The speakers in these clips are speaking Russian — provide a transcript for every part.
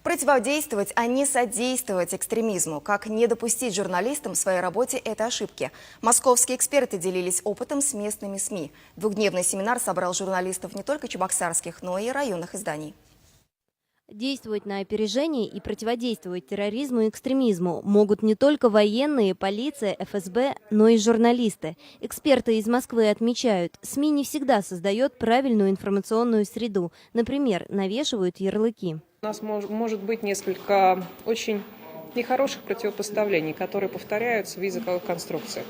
Противодействовать, а не содействовать экстремизму. Как не допустить журналистам в своей работе этой ошибки. Московские эксперты делились опытом с местными СМИ. Двухдневный семинар собрал журналистов не только чебоксарских, но и районных изданий. Действовать на опережение и противодействовать терроризму и экстремизму могут не только военные, полиция, ФСБ, но и журналисты. Эксперты из Москвы отмечают, СМИ не всегда создает правильную информационную среду. Например, навешивают ярлыки. У нас может быть несколько очень нехороших противопоставлений, которые повторяются в языковой конструкции.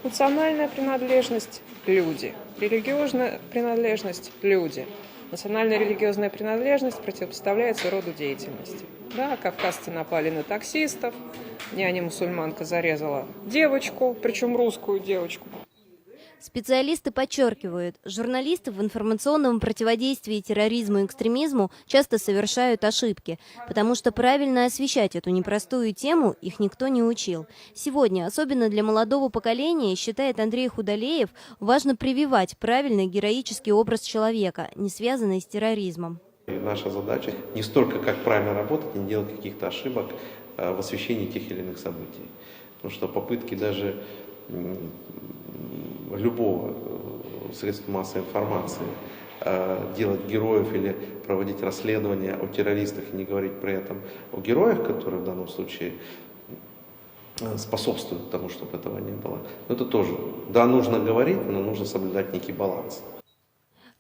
Национальная принадлежность – люди. Религиозная принадлежность – люди. Национальная религиозная принадлежность противопоставляется роду деятельности. Да, кавказцы напали на таксистов, няня-мусульманка зарезала девочку, причем русскую девочку. Специалисты подчеркивают, журналисты в информационном противодействии терроризму и экстремизму часто совершают ошибки, потому что правильно освещать эту непростую тему их никто не учил. Сегодня, особенно для молодого поколения, считает Андрей Худолеев, важно прививать правильный героический образ человека, не связанный с терроризмом. И наша задача не столько как правильно работать, не делать каких-то ошибок в освещении тех или иных событий. Потому что попытки даже любого средства массовой информации делать героев или проводить расследования о террористах и не говорить при этом о героях, которые в данном случае способствуют тому, чтобы этого не было. Но это тоже, да, нужно говорить, но нужно соблюдать некий баланс.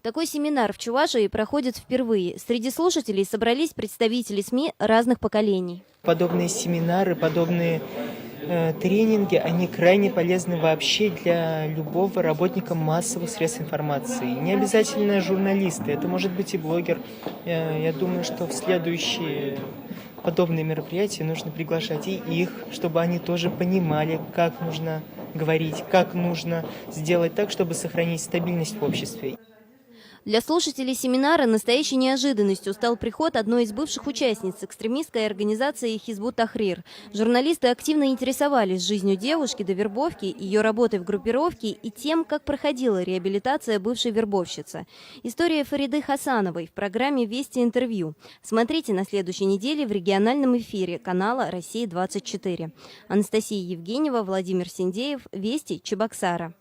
Такой семинар в Чувашии проходит впервые. Среди слушателей собрались представители СМИ разных поколений. Подобные семинары, подобные тренинги, они крайне полезны вообще для любого работника массовых средств информации. Не обязательно журналисты, это может быть и блогер. Я думаю, что в следующие подобные мероприятия нужно приглашать и их, чтобы они тоже понимали, как нужно говорить, как нужно сделать так, чтобы сохранить стабильность в обществе. Для слушателей семинара настоящей неожиданностью стал приход одной из бывших участниц экстремистской организации «Хизбут Тахрир». Журналисты активно интересовались жизнью девушки до вербовки, ее работой в группировке и тем, как проходила реабилитация бывшей вербовщицы. История Фариды Хасановой в программе «Вести интервью». Смотрите на следующей неделе в региональном эфире канала «Россия-24». Анастасия Евгеньева, Владимир Синдеев, «Вести Чебоксара».